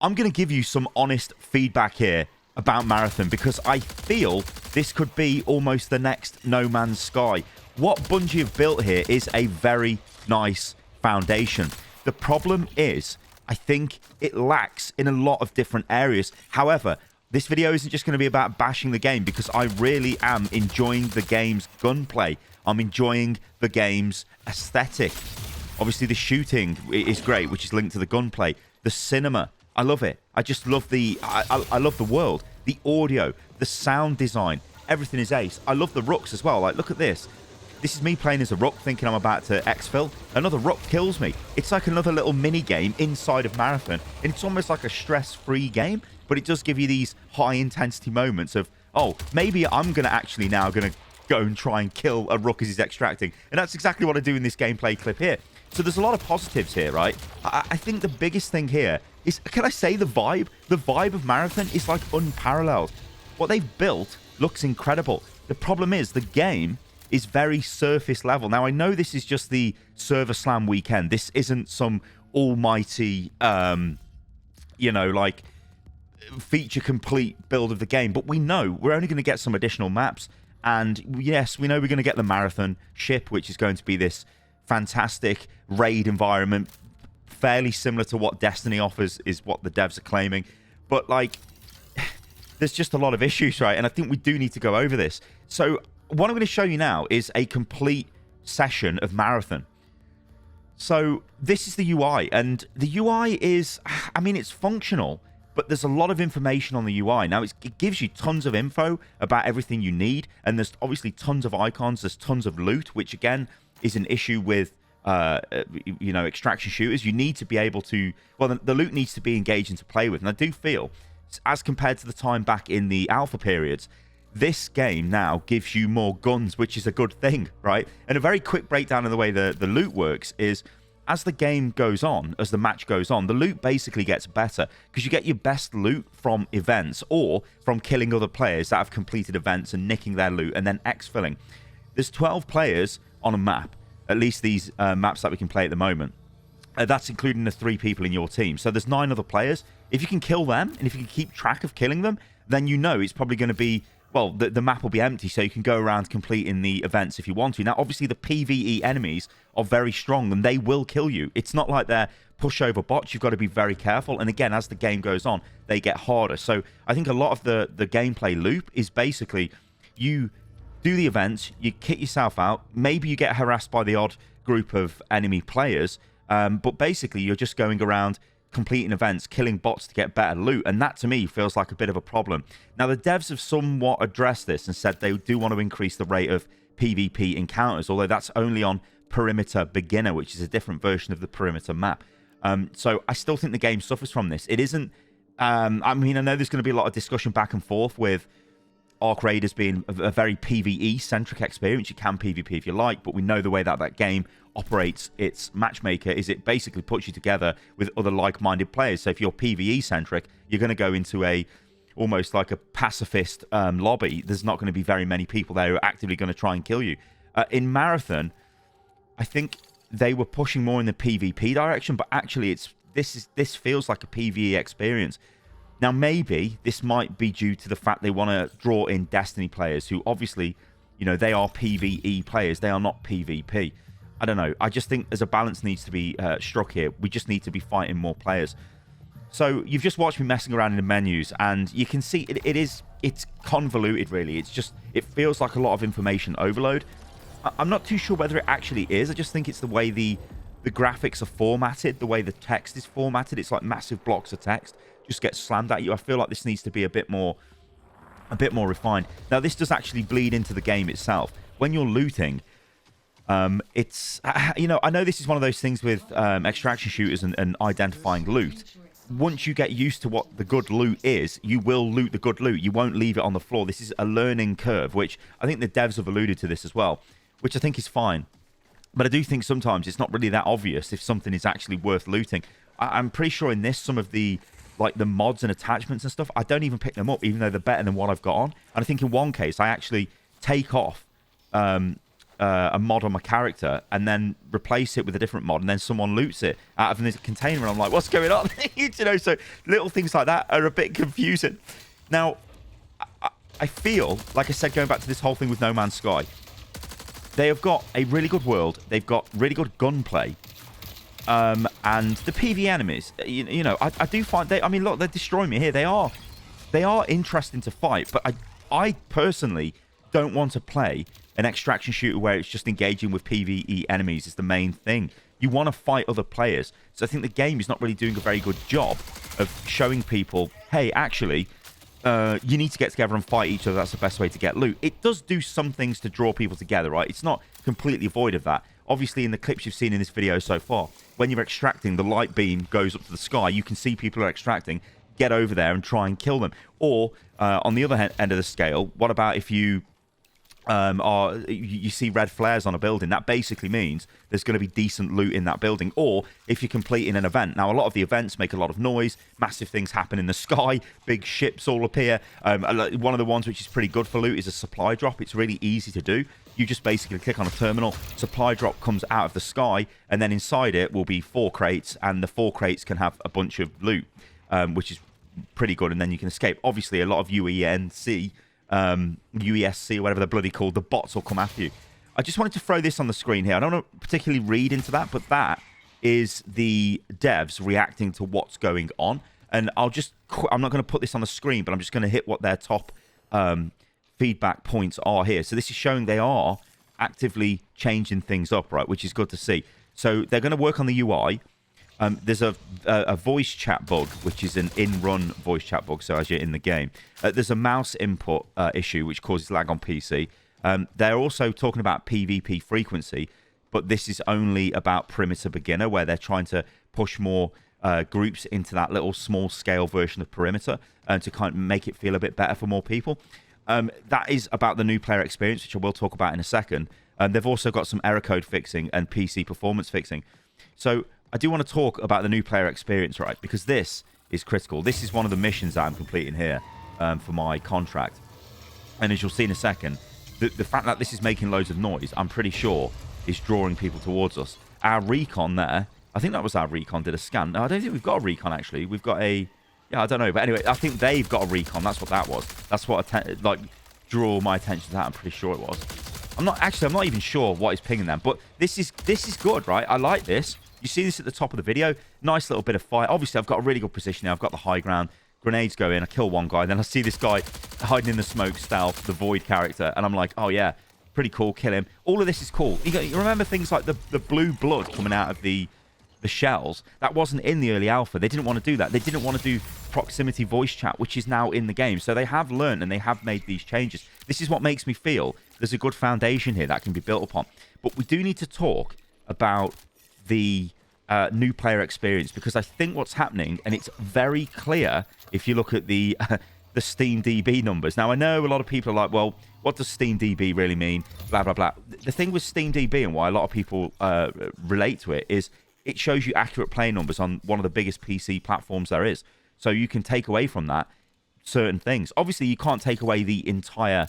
I'm going to give you some honest feedback here about Marathon because I feel this could be almost the next No Man's Sky. What Bungie have built here is a very nice foundation. The problem is, I think it lacks in a lot of different areas. However, this video isn't just going to be about bashing the game because I really am enjoying the game's gunplay. I'm enjoying the game's aesthetic. Obviously, the shooting is great, which is linked to the gunplay. The cinema, I love it. I just love I love the world, the audio, the sound design. Everything is ace. I love the rooks as well. Like, look at this. This is me playing as a rook, thinking I'm about to exfil. Another rook kills me. It's like another little mini game inside of Marathon, and it's almost like a stress-free game. But it does give you these high-intensity moments of, oh, maybe I'm actually now going to go and try and kill a rook as he's extracting. And that's exactly what I do in this gameplay clip here. So there's a lot of positives here, right? I think the biggest thing here is, can I say the vibe? The vibe of Marathon is like unparalleled. What they've built looks incredible. The problem is the game is very surface level. Now, I know this is just the server slam weekend. This isn't some almighty, you know, like feature complete build of the game. But we know we're only going to get some additional maps. And yes, we know we're going to get the Marathon ship, which is going to be this fantastic raid environment, fairly similar to what Destiny offers, is what the devs are claiming. But like, there's just a lot of issues, right? And I think we do need to go over this. So what I'm going to show you now is a complete session of Marathon. So this is the UI, and the UI is, I mean, it's functional, but there's a lot of information on the UI. Now, it gives you tons of info about everything you need, and there's obviously tons of icons, there's tons of loot, which again is an issue with you know, extraction shooters. You need to be able to, well, the loot needs to be engaging to play with. And I do feel, as compared to the time back in the alpha periods, this game now gives you more guns, which is a good thing, right? And a very quick breakdown of the way the loot works is, as the game goes on, as the match goes on, the loot basically gets better because you get your best loot from events or from killing other players that have completed events and nicking their loot and then exfilling. There's 12 players on a map, at least these maps that we can play at the moment. That's including the 3 people in your team. So there's 9 other players. If you can kill them, and if you can keep track of killing them, then you know it's probably going to be, well, the map will be empty, so you can go around completing the events if you want to. Now, obviously, the PvE enemies are very strong, and they will kill you. It's not like they're pushover bots. You've got to be very careful. And again, as the game goes on, they get harder. So I think a lot of the gameplay loop is basically you do the events, you kit yourself out, maybe you get harassed by the odd group of enemy players, but basically you're just going around completing events, killing bots to get better loot, and that to me feels like a bit of a problem. Now, the devs have somewhat addressed this and said they do want to increase the rate of PvP encounters, although that's only on Perimeter Beginner, which is a different version of the Perimeter map. So I still think the game suffers from this. It isn't, I mean, I know there's going to be a lot of discussion back and forth with Arc Raiders being a very PvE-centric experience. You can PvP if you like, but we know the way that that game operates its matchmaker is it basically puts you together with other like-minded players. So if you're PvE-centric, you're going to go into a almost like a pacifist lobby. There's not going to be very many people there who are actively going to try and kill you. In Marathon, I think they were pushing more in the PvP direction, but actually this feels like a PvE experience. Now, maybe this might be due to the fact they want to draw in Destiny players who obviously, you know, they are PvE players. They are not PvP. I don't know. I just think there's a balance needs to be struck here. We just need to be fighting more players. So you've just watched me messing around in the menus, and you can see it's convoluted, really. It feels like a lot of information overload. I'm not too sure whether it actually is. I just think it's the way the graphics are formatted, the way the text is formatted. It's like massive blocks of text just get slammed at you. I feel like this needs to be a bit more refined. Now, this does actually bleed into the game itself. When you're looting, it's, you know, I know this is one of those things with extraction shooters and identifying loot. Once you get used to what the good loot is, you will loot the good loot. You won't leave it on the floor. This is a learning curve, which I think the devs have alluded to this as well, which I think is fine. But I do think sometimes it's not really that obvious if something is actually worth looting. I'm pretty sure in this, some of the mods and attachments and stuff, I don't even pick them up, even though they're better than what I've got on. And I think in one case, I actually take off a mod on my character and then replace it with a different mod, and then someone loots it out of this container, and I'm like, what's going on? You know, so little things like that are a bit confusing. Now, I feel, like I said, going back to this whole thing with No Man's Sky, they have got a really good world. They've got really good gunplay. And the PvE enemies, you know, I do find I mean, look, they're destroying me here. They are interesting to fight, but I personally don't want to play an extraction shooter where it's just engaging with PvE enemies is the main thing. You want to fight other players. So I think the game is not really doing a very good job of showing people, hey, actually, you need to get together and fight each other. That's the best way to get loot. It does do some things to draw people together, right? It's not completely void of that. Obviously, in the clips you've seen in this video so far, when you're extracting, the light beam goes up to the sky. You can see people are extracting. Get over there and try and kill them. Or, on the other end of the scale, what about if you you see red flares on a building? That basically means there's going to be decent loot in that building. Or if you're completing an event. Now, a lot of the events make a lot of noise. Massive things happen in the sky. Big ships all appear. One of the ones which is pretty good for loot is a supply drop. It's really easy to do. You just basically click on a terminal. Supply drop comes out of the sky. And then inside it will be 4 crates. And the 4 crates can have a bunch of loot, which is pretty good. And then you can escape. Obviously, a lot of UESC, or whatever they're bloody called, the bots will come after you. I just wanted to throw this on the screen here. I don't want to particularly read into that, but that is the devs reacting to what's going on. And I'm not going to put this on the screen, but I'm just going to hit what their top feedback points are here. So this is showing they are actively changing things up, right, which is good to see. So they're going to work on the UI. There's a voice chat bug, which is an in-run voice chat bug, so as you're in the game. There's a mouse input issue, which causes lag on PC. They're also talking about PvP frequency, but this is only about Perimeter Beginner, where they're trying to push more groups into that little small-scale version of Perimeter to kind of make it feel a bit better for more people. That is about the new player experience, which I will talk about in a second. They've also got some error code fixing and PC performance fixing. So I do want to talk about the new player experience, right? Because this is critical. This is one of the missions that I'm completing here for my contract. And as you'll see in a second, the fact that this is making loads of noise, I'm pretty sure, is drawing people towards us. Our recon there, I think that was our recon, did a scan. No, I don't think we've got a recon, actually. We've got a... Yeah, I don't know. But anyway, I think they've got a recon. That's what that was. That's what drew my attention to that. I'm pretty sure it was. I'm not even sure what is pinging them. But this is good, right? I like this. You see this at the top of the video. Nice little bit of fight. Obviously, I've got a really good position now. I've got the high ground. Grenades go in. I kill one guy. Then I see this guy hiding in the smoke, stealth, the Void character. And I'm like, oh, yeah, pretty cool. Kill him. All of this is cool. You remember things like the blue blood coming out of the shells? That wasn't in the early alpha. They didn't want to do that. They didn't want to do proximity voice chat, which is now in the game. So they have learned and they have made these changes. This is what makes me feel there's a good foundation here that can be built upon. But we do need to talk about the new player experience, because I think what's happening, and it's very clear if you look at the Steam DB numbers. Now, I know a lot of people are like, well, what does Steam DB really mean? Blah, blah, blah. The thing with Steam DB and why a lot of people relate to it is it shows you accurate play numbers on one of the biggest PC platforms there is. So you can take away from that certain things. Obviously, you can't take away the entire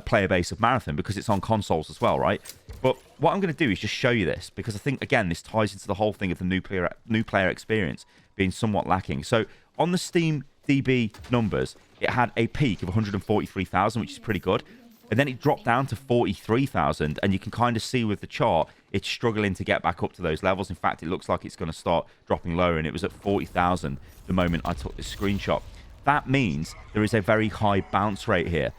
player base of Marathon because it's on consoles as well, right? But what I'm going to do is just show you this, because I think, again, this ties into the whole thing of the new player experience being somewhat lacking. So on the Steam DB numbers, it had a peak of 143,000, which is pretty good. And then it dropped down to 43,000, and you can kind of see with the chart, it's struggling to get back up to those levels. In fact, it looks like it's going to start dropping lower, and it was at 40,000 the moment I took this screenshot. That means there is a very high bounce rate here.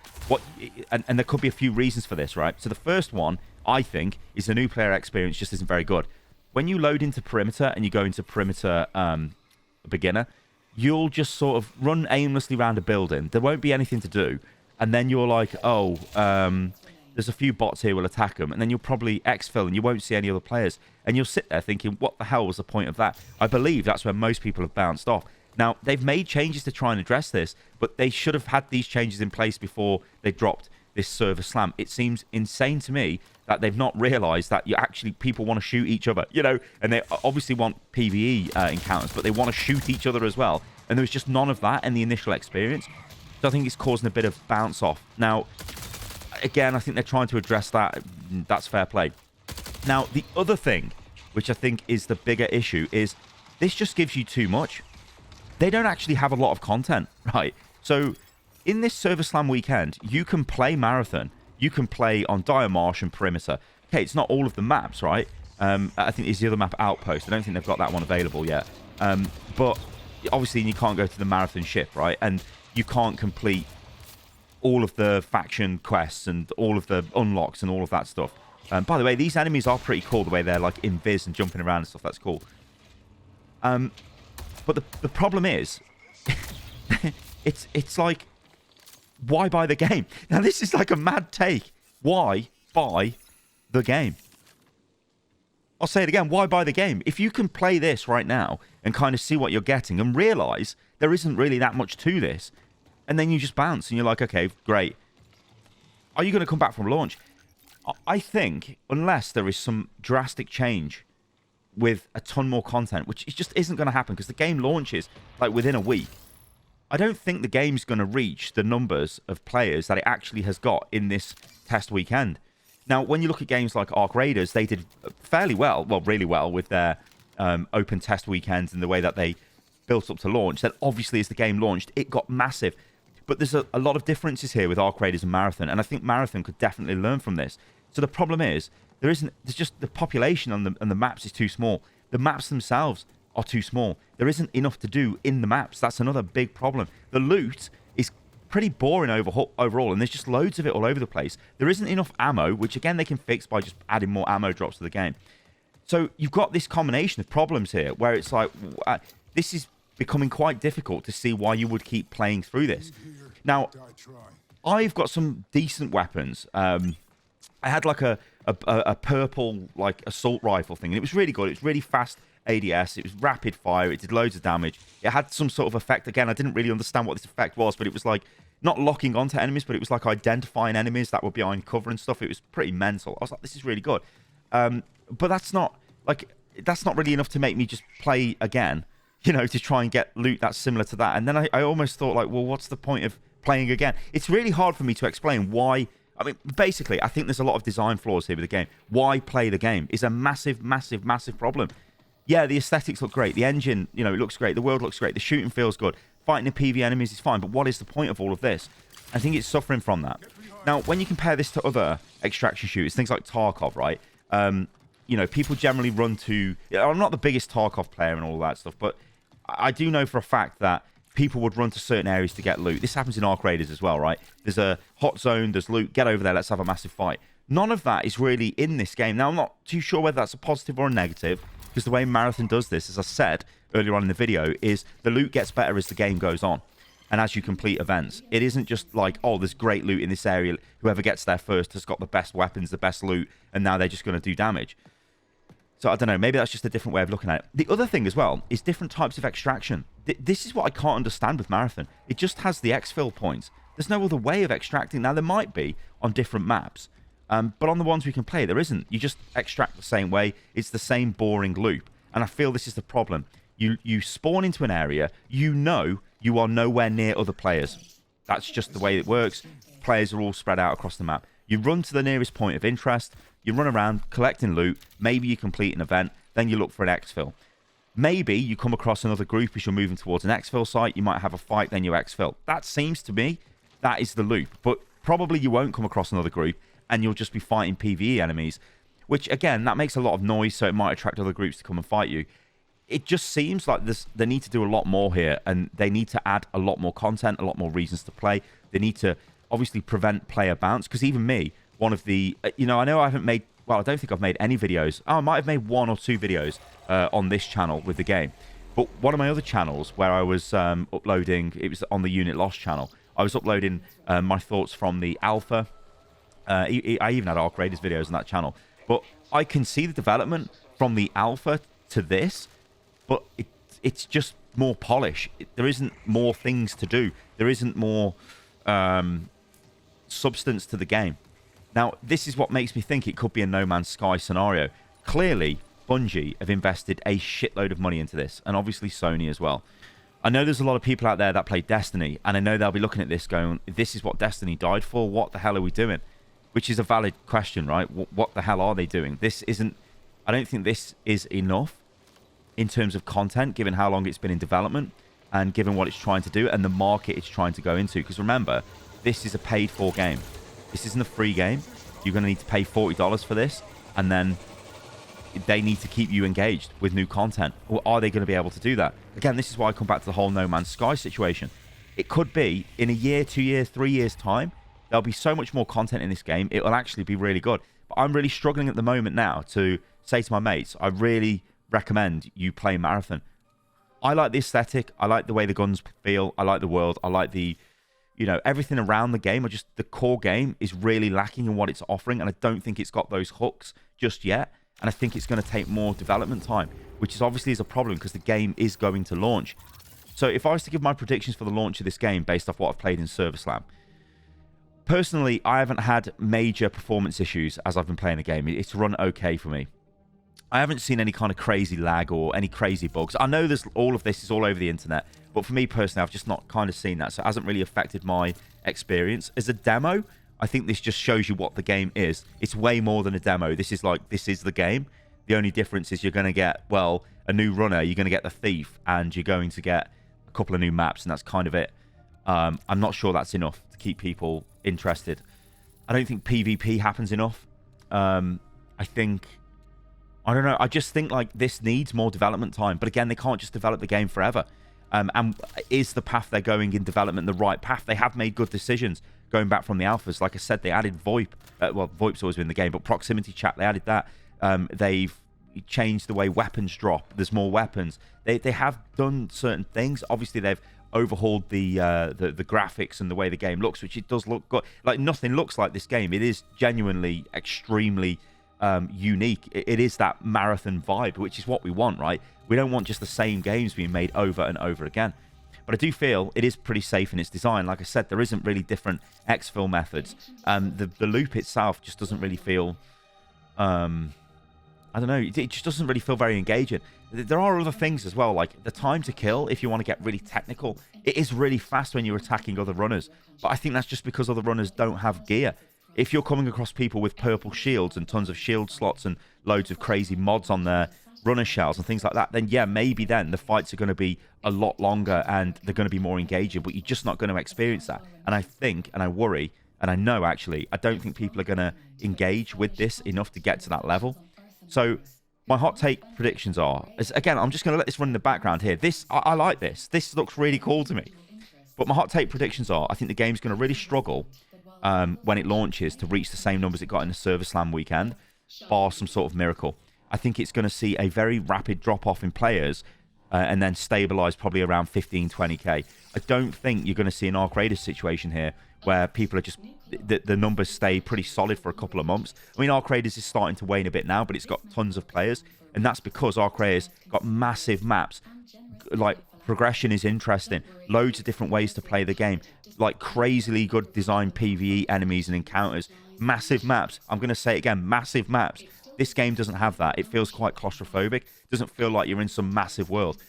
And there could be a few reasons for this, right? So the first one, I think, is the new player experience just isn't very good. When you load into Perimeter and you go into Perimeter Beginner, you'll just sort of run aimlessly around a building. There won't be anything to do. And then you're like, oh, there's a few bots here, we'll attack them. And then you'll probably exfil and you won't see any other players. And you'll sit there thinking, what the hell was the point of that? I believe that's where most people have bounced off. Now, they've made changes to try and address this, but they should have had these changes in place before they dropped this server slam. It seems insane to me that they've not realized that people want to shoot each other, and they obviously want PvE encounters, but they want to shoot each other as well. And there was just none of that in the initial experience. So I think it's causing a bit of bounce off. Now, again, I think they're trying to address that that's fair play. Now, the other thing, which I think is the bigger issue, is this just gives you too much. They don't actually have a lot of content, right? So in this Server Slam weekend, you can play Marathon. You can play on Dire Marsh and Perimeter. Okay, it's not all of the maps, right? I think it's the other map, Outpost. I don't think they've got that one available yet. But obviously, you can't go to the Marathon ship, right? And you can't complete all of the faction quests and all of the unlocks and all of that stuff. By the way, these enemies are pretty cool, the way they're like invis and jumping around and stuff. That's cool. But the problem is, it's like, why buy the game? Now, this is like a mad take. Why buy the game? I'll say it again. Why buy the game? If you can play this right now and kind of see what you're getting and realize there isn't really that much to this, and then you just bounce and you're like, okay, great. Are you going to come back from launch? I think unless there is some drastic change with a ton more content, which just isn't going to happen because the game launches like within a week, I don't think the game's going to reach the numbers of players that it actually has got in this test weekend. Now, when you look at games like Arc Raiders, they did fairly well, really well with their open test weekends and the way that they built up to launch. Then obviously as the game launched, it got massive. But there's a lot of differences here with Arc Raiders and Marathon, and I think Marathon could definitely learn from this. So the problem is, there's just the population on the maps is too small. The maps themselves are too small. There isn't enough to do in the maps. That's another big problem. The loot is pretty boring overall, and there's just loads of it all over the place. There isn't enough ammo, which again they can fix by just adding more ammo drops to the game. So you've got this combination of problems here where it's like, this is becoming quite difficult to see why you would keep playing through this. Now, I've got some decent weapons. I had like a purple like assault rifle thing, and it was really good. It was really fast ADS. It was rapid fire. It did loads of damage. It had some sort of effect. Again, I didn't really understand what this effect was, but it was like not locking onto enemies, but it was like identifying enemies that were behind cover and stuff. It was pretty mental. I was like, this is really good. But that's not really enough to make me just play again, you know, to try and get loot that's similar to that. And then I almost thought like, well, what's the point of playing again? It's really hard for me to explain why. I mean, basically, I think there's a lot of design flaws here with the game. Why play the game is a massive, massive, massive problem. Yeah, the aesthetics look great. The engine, you know, it looks great. The world looks great. The shooting feels good. Fighting the PvE enemies is fine. But what is the point of all of this? I think it's suffering from that. Now, when you compare this to other extraction shooters, things like Tarkov, right? You know, people generally run to... I'm not the biggest Tarkov player and all that stuff, but I do know for a fact that people would run to certain areas to get loot. This happens in Arc Raiders as well, right? There's a hot zone, there's loot, get over there, let's have a massive fight. None of that is really in this game. Now, I'm not too sure whether that's a positive or a negative, because the way Marathon does this, as I said earlier on in the video, is the loot gets better as the game goes on and as you complete events. It isn't just like, oh, there's great loot in this area. Whoever gets there first has got the best weapons, the best loot, and now they're just going to do damage. So I don't know, maybe that's just a different way of looking at it. The other thing as well is different types of extraction. This is what I can't understand with Marathon. It just has the exfil points. There's no other way of extracting. Now, there might be on different maps, but on the ones we can play, there isn't. You just extract the same way. It's the same boring loop. And I feel this is the problem. You spawn into an area, you know you are nowhere near other players. That's just the way it works. Players are all spread out across the map. You run to the nearest point of interest, you run around collecting loot, maybe you complete an event, then you look for an exfil. Maybe you come across another group as you're moving towards an exfil site, you might have a fight, then you exfil. That seems to me, that is the loop. But probably you won't come across another group, and you'll just be fighting PvE enemies, which again, that makes a lot of noise, so it might attract other groups to come and fight you. It just seems like they need to do a lot more here, and they need to add a lot more content, a lot more reasons to play. They need to obviously prevent player bounce, because even me, one of the, you know, I know I haven't made, well, I don't think I've made any videos. Oh, I might have made 1 or 2 videos on this channel with the game. But one of my other channels where I was uploading, it was on the Unit Lost channel, I was uploading my thoughts from the alpha. I even had Arc Raiders videos on that channel. But I can see the development from the alpha to this, but it's just more polish. There isn't more things to do. There isn't more substance to the game. Now, this is what makes me think it could be a No Man's Sky scenario. Clearly, Bungie have invested a shitload of money into this, and obviously Sony as well. I know there's a lot of people out there that play Destiny, and I know they'll be looking at this going, this is what Destiny died for? What the hell are we doing? which is a valid question, right? What the hell are they doing? This isn't... I don't think this is enough in terms of content, given how long it's been in development and given what it's trying to do and the market it's trying to go into. Because remember, this is a paid-for game. This isn't a free game. You're going to need to pay $40 for this, and then they need to keep you engaged with new content. Or are they going to be able to do that? Again, this is why I come back to the whole No Man's Sky situation. It could be in a year, 2 years, 3 years' time, there'll be so much more content in this game, it will actually be really good. But I'm really struggling at the moment now to say to my mates, I really recommend you play Marathon. I like the aesthetic. I like the way the guns feel. I like the world. I like the, everything around the game. Or just the core game is really lacking in what it's offering, and I don't think it's got those hooks just yet. And I think it's going to take more development time, which is obviously is a problem because the game is going to launch. So if I was to give my predictions for the launch of this game based off what I've played in Server Slam, personally, I haven't had major performance issues as I've been playing the game. It's run okay for me. I haven't seen any kind of crazy lag or any crazy bugs. I know there's all of this is all over the internet, but for me personally, I've just not kind of seen that. So it hasn't really affected my experience. As a demo, I think this just shows you what the game is. It's way more than a demo. This is the game. The only difference is you're going to get, well, a new runner, you're going to get the thief, and you're going to get a couple of new maps, and that's kind of it. I'm not sure that's enough to keep people interested. I don't think PvP happens enough. I don't know. I just think like this needs more development time. But again, they can't just develop the game forever. And is the path they're going in development the right path? They have made good decisions going back from the alphas. Like I said, they added VoIP. Well, VoIP's always been in the game, but proximity chat, they added that. They've changed the way weapons drop. There's more weapons. They have done certain things. Obviously, they've overhauled the graphics and the way the game looks, which it does look good. Like nothing looks like this game. It is genuinely extremely unique. It is that Marathon vibe, which is what we want, right? We don't want just the same games being made over and over again. But I do feel it is pretty safe in its design. Like I said, there isn't really different exfil methods. The loop itself just doesn't really feel... I don't know. It just doesn't really feel very engaging. There are other things as well, like the time to kill, if you want to get really technical, it is really fast when you're attacking other runners. But I think that's just because other runners don't have gear. If you're coming across people with purple shields and tons of shield slots and loads of crazy mods on their runner shells and things like that, then yeah, maybe then the fights are going to be a lot longer and they're going to be more engaging, but you're just not going to experience that. And I think, and I worry, and I know actually, I don't think people are going to engage with this enough to get to that level. So my hot take predictions are, again, I'm just going to let this run in the background here. I like this. This looks really cool to me. But my hot take predictions are, I think the game's going to really struggle when it launches to reach the same numbers it got in the Server Slam weekend, bar some sort of miracle. I think it's going to see a very rapid drop-off in players and then stabilize probably around 15, 20k. I don't think you're going to see an Arc Raiders situation here where people are just... The numbers stay pretty solid for a couple of months. I mean, Arc Raiders is starting to wane a bit now, but it's got tons of players, and that's because Arc Raiders got massive maps. Like, progression is interesting. Loads of different ways to play the game. Like, crazily good designed PvE enemies and encounters. Massive maps. I'm going to say it again, massive maps. This game doesn't have that. It feels quite claustrophobic. It doesn't feel like you're in some massive world.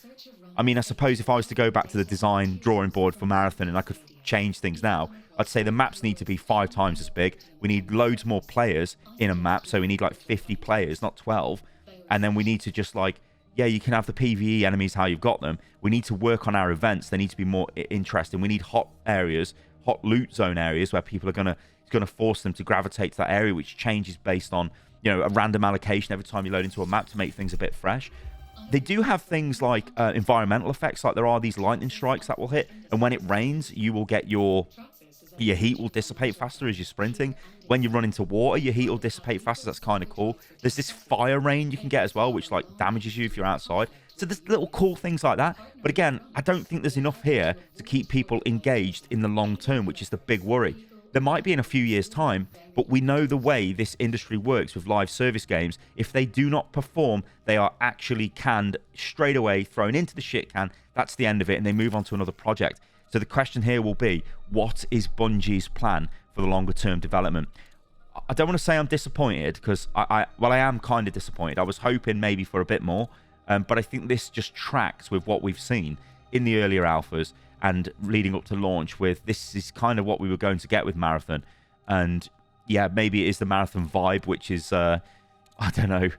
I mean, I suppose if I was to go back to the design drawing board for Marathon and I could change things now, I'd say the maps need to be 5 times as big. We need loads more players in a map, so we need like 50 players, not 12. And then we need to just like, yeah, you can have the PvE enemies how you've got them. We need to work on our events. They need to be more interesting. We need hot areas, hot loot zone areas where people are going to force them to gravitate to that area, which changes based on, a random allocation every time you load into a map to make things a bit fresh. They do have things like environmental effects, like there are these lightning strikes that will hit, and when it rains, you will get your heat will dissipate faster as you're sprinting. When you run into water, your heat will dissipate faster. That's kind of cool. There's this fire rain you can get as well, which like damages you if you're outside. So there's little cool things like that. But again, I don't think there's enough here to keep people engaged in the long term, which is the big worry. There might be in a few years' time, but we know the way this industry works with live service games. If they do not perform, they are actually canned straight away, thrown into the shit can. That's the end of it, and they move on to another project. So the question here will be, what is Bungie's plan for the longer term development? I don't want to say I'm disappointed, because I am kind of disappointed. I was hoping maybe for a bit more, but I think this just tracks with what we've seen in the earlier alphas and leading up to launch with this is kind of what we were going to get with Marathon. And yeah, maybe it is the Marathon vibe, which is, I don't know,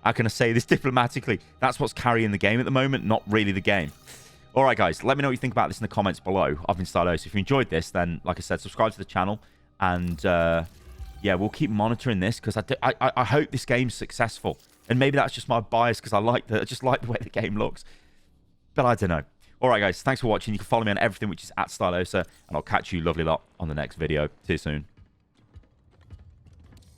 how can I say this diplomatically? That's what's carrying the game at the moment, not really the game. All right, guys, let me know what you think about this in the comments below. I've been Stylos. If you enjoyed this, then, like I said, subscribe to the channel. And, yeah, we'll keep monitoring this because I hope this game's successful. And maybe that's just my bias because I just like the way the game looks. But I don't know. All right, guys, thanks for watching. You can follow me on everything, which is @Stylosa. And I'll catch you lovely lot on the next video. See you soon.